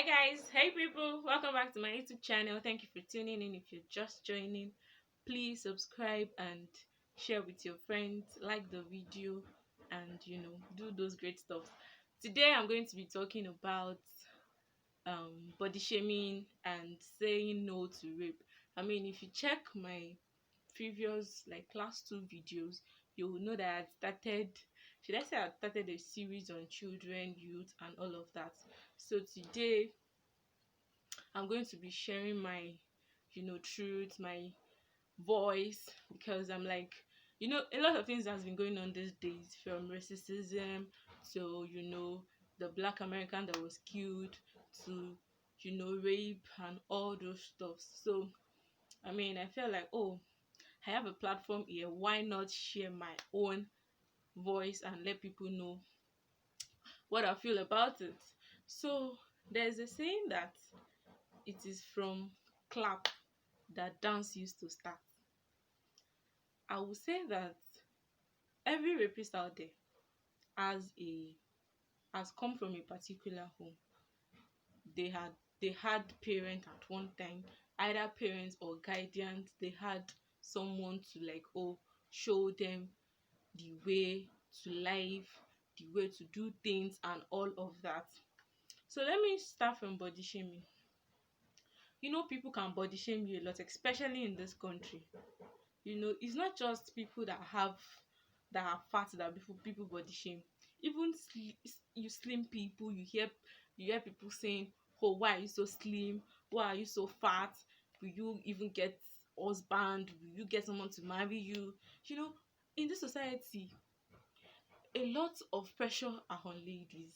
Hi guys, hey people, welcome back to my YouTube channel. Thank you for tuning in. If you're just joining, please subscribe and share with your friends, like the video, and do those great stuff. Today I'm going to be talking about body shaming and saying no to rape. I mean, if you check my previous last two videos, you will know that I started, should I say, I started a series on children, youth, and all of that. So today I'm going to be sharing my, truth, my voice, because I'm a lot of things has been going on these days, from racism to, the black American that was killed to, rape and all those stuff. So, I mean, I felt like, oh, I have a platform here. Why not share my own voice and let people know what I feel about it? So, there's a saying that it is from clap that dance used to start. I would say that every rapist out there has a has come from a particular home. They had parents at one time, either parents or guardians. They had someone to show them the way to life, the way to do things and all of that. So let me start from body shaming. People can body shame you a lot, especially in this country. It's not just people that are fat that people body shame. Even you slim people, you hear people saying, oh, why are you so slim, why are you so fat, will you even get husband, will you get someone to marry you? In this society, a lot of pressure are on ladies.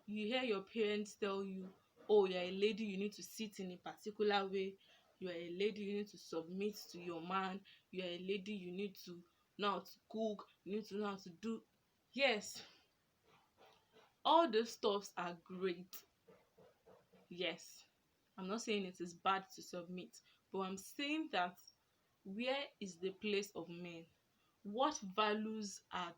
You hear your parents tell you, oh, you're a lady, you need to sit in a particular way, you are a lady, you need to submit to your man, you are a lady, you need to know how to cook, you need to know how to do. Yes, all those stuffs are great. Yes, I'm not saying it is bad to submit, but I'm saying that, where is the place of men? What values are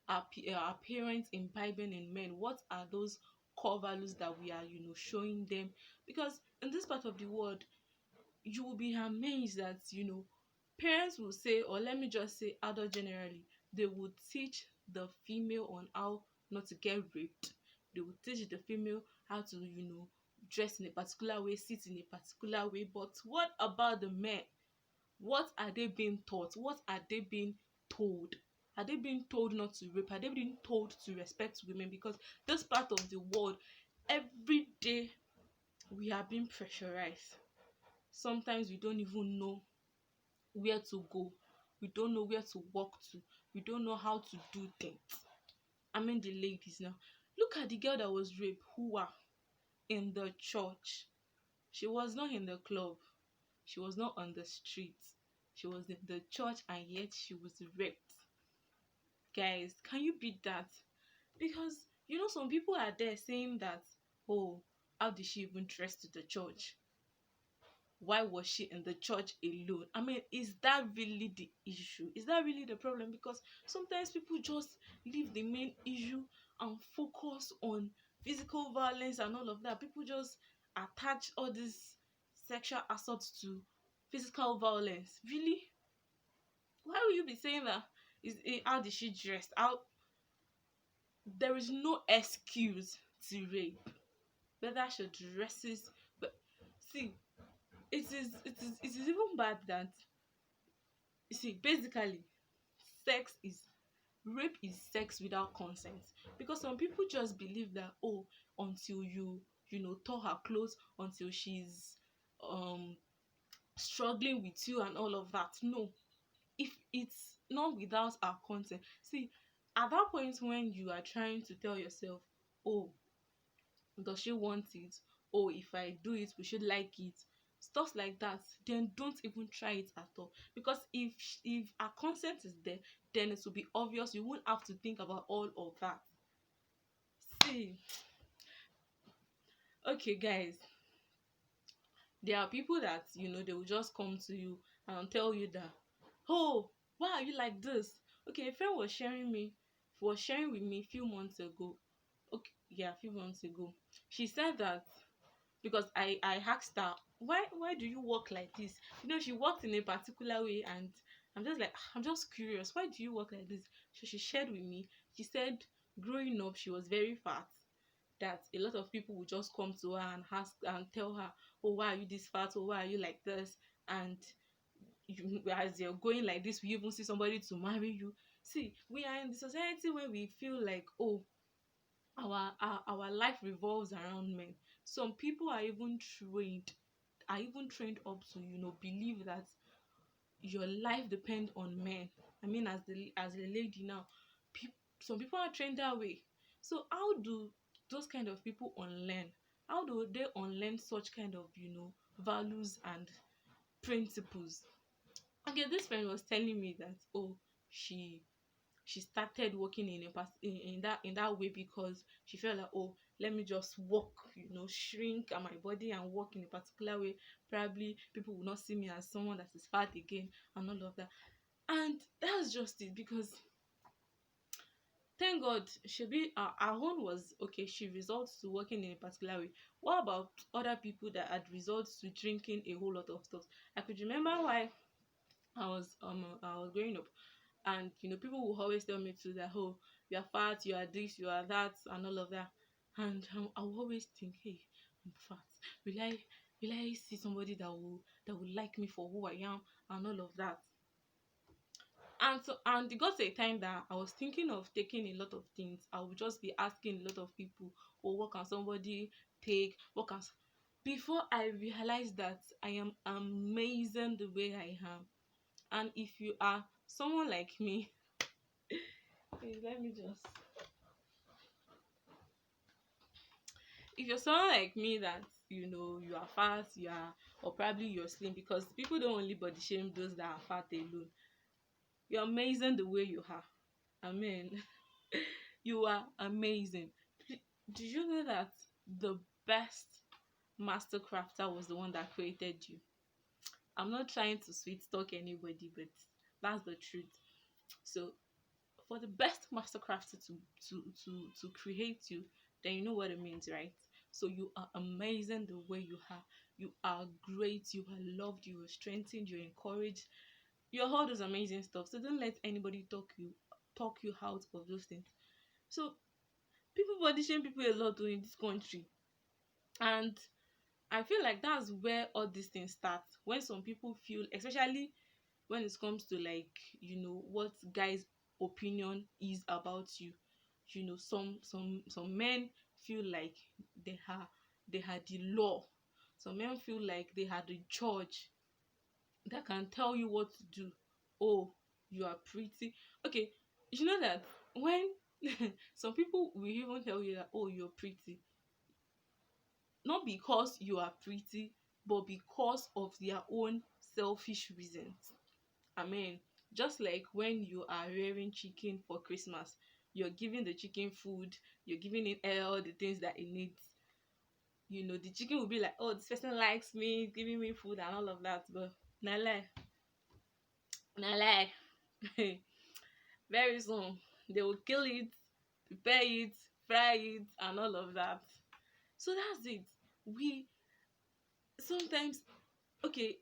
our parents imbibing in men? What are those core values that we are showing them? Because in this part of the world, you will be amazed that parents will say, or let me just say adult generally, they would teach the female on how not to get raped. They would teach the female how to dress in a particular way, sit in a particular way. But what about the men? What are they being taught? What are they being told? Are they being told not to rape? Are they being told to respect women? Because this part of the world, every day we are being pressurized. Sometimes we don't even know where to go. We don't know where to walk to. We don't know how to do things. I mean, the ladies now. Look at the girl that was raped, who are in the church. She was not in the club. She was not on the street. She was in the church, and yet she was raped. Guys, can you beat that? Because some people are there saying that, oh, how did she even dress to the church? Why was she in the church alone? I mean, is that really the issue? Is that really the problem? Because sometimes people just leave the main issue and focus on physical violence and all of that. People just attach all this sexual assault to physical violence. Really? Why will you be saying that? How did she dress? How There is no excuse to rape. Whether she dresses, but see, it is even bad that, you see, basically, sex is rape is sex without consent. Because some people just believe that, oh, until you tore her clothes, until she's um struggling with you and all of that. No, if it's not without our consent, see, at that point when you are trying to tell yourself, oh, does she want it, oh, if I do it, we should like it, stuff like that, then don't even try it at all. Because if our consent is there, then it will be obvious. You won't have to think about all of that. See, okay guys, there are people that they will just come to you and tell you that, oh, why are you like this? Okay, a friend was sharing with me a few months ago. Okay, yeah, a few months ago. She said that because I asked her, why do you walk like this? She walked in a particular way, and I'm just like, I'm just curious, why do you walk like this? So she shared with me. She said growing up she was very fat, that a lot of people would just come to her and ask and tell her, oh, why are you this fat, or why are you like this? And as you're going like this, we even see somebody to marry you. See, we are in the society where we feel like, oh, our life revolves around men. Some people are even trained up to believe that your life depends on men. I mean, as a lady now, some people are trained that way. So how do those kind of people unlearn? How do they unlearn such kind of values and principles? Okay, this friend was telling me that, oh, she she started working in that way because she felt like, oh, let me just walk, shrink my body and walk in a particular way. Probably people will not see me as someone that is fat again, and all of that. And that's just it, because thank God, her own was okay. She resorts to working in a particular way. What about other people that had resorts to drinking a whole lot of stuff? I could remember why I was growing up, and people will always tell me to that, oh, you are fat, you are this, you are that, and all of that. And I will always think, hey, I'm fat. Will I see somebody that will like me for who I am, and all of that? And it got to a time that I was thinking of taking a lot of things. I would just be asking a lot of people, oh, what can somebody take? Before I realized that I am amazing the way I am. And if you are someone like me, please let me just. If you're someone like me that you are fat, or probably you're slim, because people don't only body shame those that are fat alone. You're amazing the way you are. I mean, you are amazing. Do you know that the best master crafter was the one that created you? I'm not trying to sweet talk anybody, but that's the truth. So for the best master crafter to create you, then you know what it means, right? So you are amazing the way you are. You are great, you are loved, you are strengthened, you're encouraged, you're all those amazing stuff. So don't let anybody talk you out of those things. So people body shame people a lot in this country, and I feel like that's where all these things start. When some people feel, especially when it comes to, like, what guys opinion is about you. Some men feel like they are the law. Some men feel like they are the judge that can tell you what to do. Oh, you are pretty. Okay, you know that when some people will even tell you that, oh, you're pretty, not because you are pretty, but because of their own selfish reasons. I mean, just like when you are rearing chicken for Christmas, you're giving the chicken food, you're giving it all the things that it needs. The chicken will be like, oh, this person likes me, giving me food and all of that. But na lie, na lie. Very soon, they will kill it, prepare it, fry it, and all of that. So that's it. We sometimes, okay,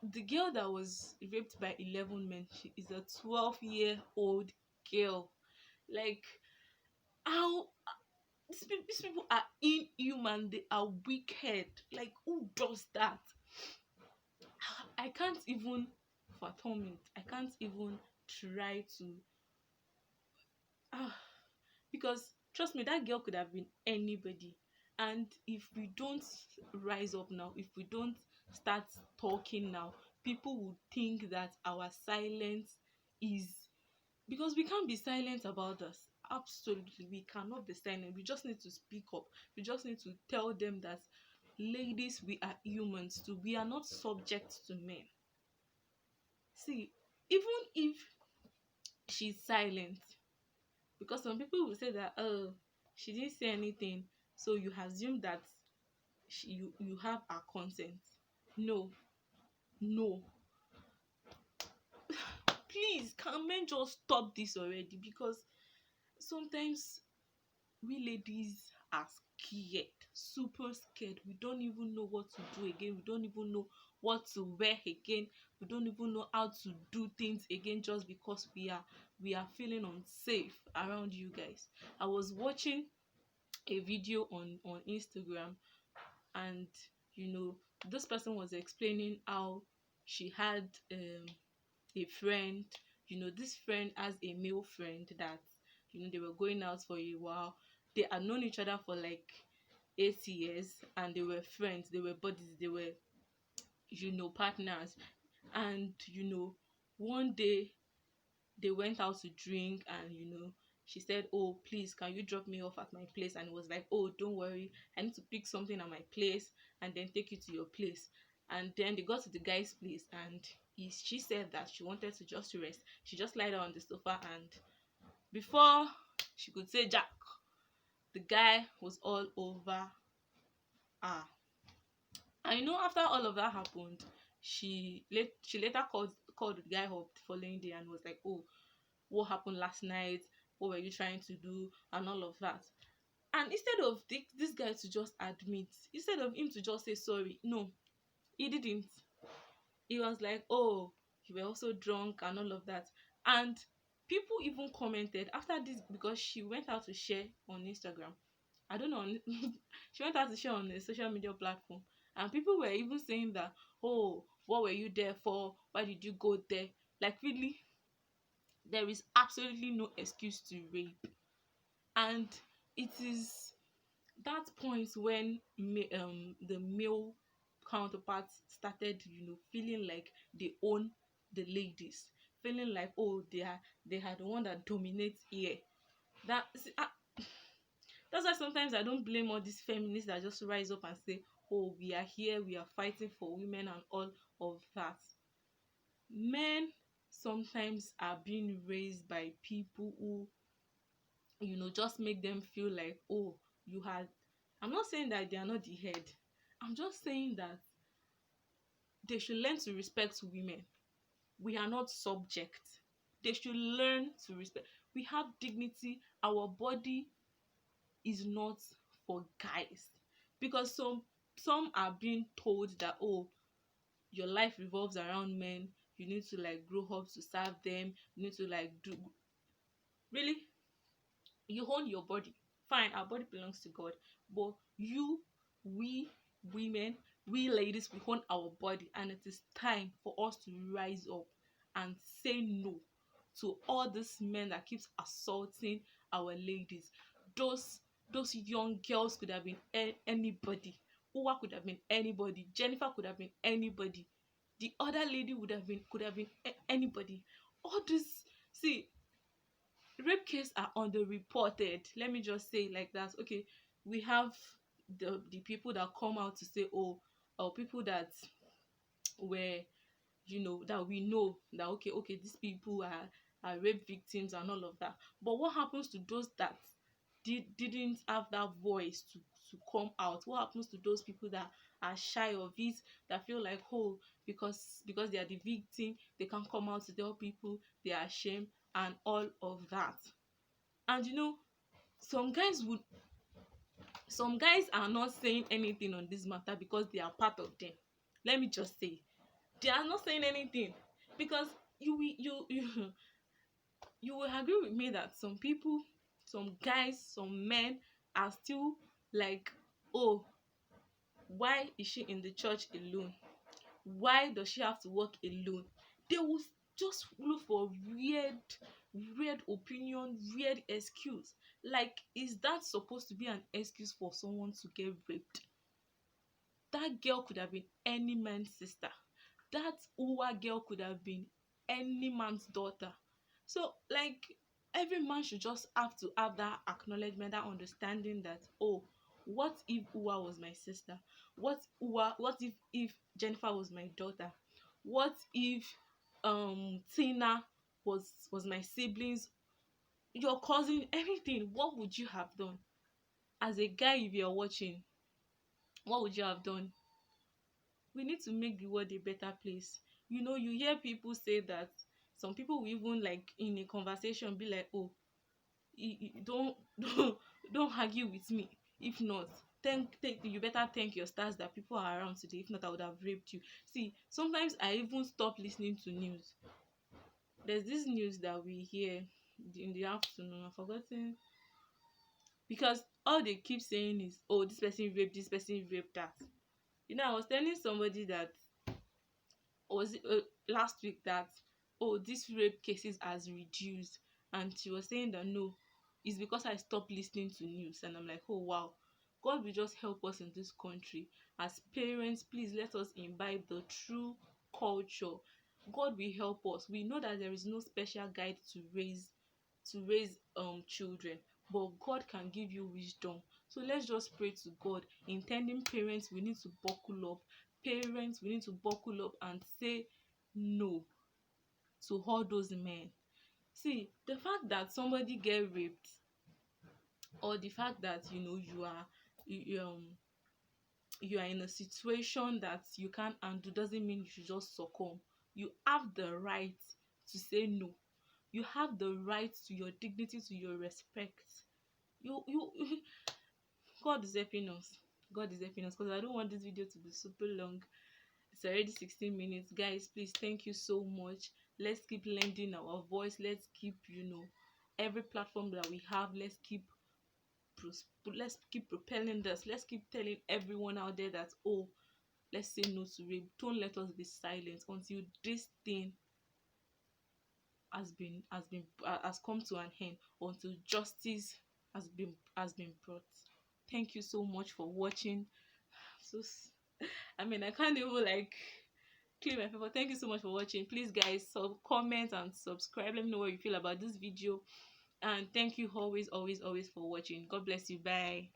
the girl that was raped by 11 men, she is a 12-year-old girl. Like, how these people are inhuman, they are wicked. Like, who does that? I can't even fathom it. I can't even try to. Ah, because trust me, that girl could have been anybody. And if we don't rise up now, if we don't start talking now, people will think that our silence is, because we can't be silent about this. Absolutely, we cannot be silent. We just need to speak up. We just need to tell them that, ladies, we are humans too. We are not subject to men. See, even if she's silent, because some people will say that, oh, she didn't say anything, so you assume that you have her consent. No, no. Please, can men just stop this already? Because sometimes we ladies are scared. super scared. We don't even know what to do again. We don't even know what to wear again. We don't even know how to do things again, just because we are feeling unsafe around you guys. I was watching a video on Instagram, and this person was explaining how she had a friend. This friend has a male friend that they were going out for a while. They had known each other for like 8 years, and they were friends, they were buddies, they were partners. And one day they went out to drink, and she said, "Oh, please, can you drop me off at my place?" And it was like, "Oh, don't worry, I need to pick something at my place and then take you to your place." And then they got to the guy's place, and she said that she wanted to just rest. She just lied down on the sofa, and before she could say jack, the guy was all over her. And after all of that happened, she later called the guy up the following day and was like, "Oh, what happened last night? What were you trying to do?" And all of that. And instead of this guy to just admit, instead of him to just say sorry, no, he didn't. He was like, "Oh, you were also drunk," and all of that. And people even commented after this, because she went out to share on Instagram. I don't know. She went out to share on a social media platform, and people were even saying that, "Oh, what were you there for? Why did you go there?" Like, really, there is absolutely no excuse to rape. And it is that point when the male counterparts started feeling like they own the ladies, feeling like, oh, they are the one that dominates here. That see, that's why sometimes I don't blame all these feminists that just rise up and say, "Oh, we are here, we are fighting for women," and all of that. Men sometimes are being raised by people who just make them feel like, "Oh, you had." I'm not saying that they are not the head. I'm just saying that they should learn to respect women. We are not subject. They should learn to respect. We have dignity. Our body is not for guys, because some are being told that, "Oh, your life revolves around men. You need to like grow up to serve them. You need to like do." Really, you own your body. Fine, our body belongs to God, but we women, we ladies, we own our body, and it is time for us to rise up and say no to all these men that keeps assaulting our ladies. Those young girls could have been anybody. Uwa could have been anybody. Jennifer could have been anybody. The other lady could have been anybody. All this, see, rape cases are underreported. Let me just say it like that. Okay, we have the people that come out to say, "Oh, or people that were that we know that, okay, these people are rape victims," and all of that. But what happens to those that didn't have that voice to come out? What happens to those people that are shy of it, that feel like, oh, because they are the victim, they can't come out to tell people, they are ashamed, and all of that? And some guys would some guys are not saying anything on this matter because they are part of them. Let me just say, they are not saying anything because you will agree with me that some people, some guys, some men are still like, "Oh, why is she in the church alone? Why does she have to work alone?" They will just look for weird opinion, weird excuse. Like, is that supposed to be an excuse for someone to get raped? That girl could have been any man's sister. That Uwa girl could have been any man's daughter. So, like, every man should just have to have that acknowledgement, that understanding that, oh, what if Uwa was my sister? What if Jennifer was my daughter? What if Tina was my siblings, your cousin, everything? What would you have done? As a guy, if you're watching, what would you have done? We need to make the world a better place. You hear people say that. Some people will even, like, in a conversation, be like, "Oh, don't don't argue with me. If not, you better thank your stars that people are around today. If not, I would have raped you. See, sometimes I even stop listening to news. There's this news that we hear in the afternoon. I've forgotten, because all they keep saying is, oh, this person raped that. I was telling somebody that, was it last week, that, oh, this rape cases has reduced, and she was saying that no, it's because I stopped listening to news. And I'm like, oh wow, God will just help us in this country. As parents, please let us imbibe the true culture. God will help us. We know that there is no special guide to raise children, but God can give you wisdom. So let's just pray to God. Intending parents, we need to buckle up. Parents, we need to buckle up and say no to all those men. See, the fact that somebody get raped, or the fact that you are in a situation that you can't undo, doesn't mean you should just succumb. You have the right to say no. You have the right to your dignity, to your respect. You God is helping us. God is helping us, because I don't want this video to be super long. It's already 16 minutes. Guys, please, thank you so much. Let's keep lending our voice. Let's keep, every platform that we have, let's keep propelling this. Let's keep telling everyone out there that, oh, let's say no to rape. Don't let us be silent until this thing has come to an end, until justice has been brought. Thank you so much for watching. So I can't even clear my paper. Thank you so much for watching. Please, guys, comment and subscribe. Let me know what you feel about this video, and thank you always for watching. God bless you. Bye.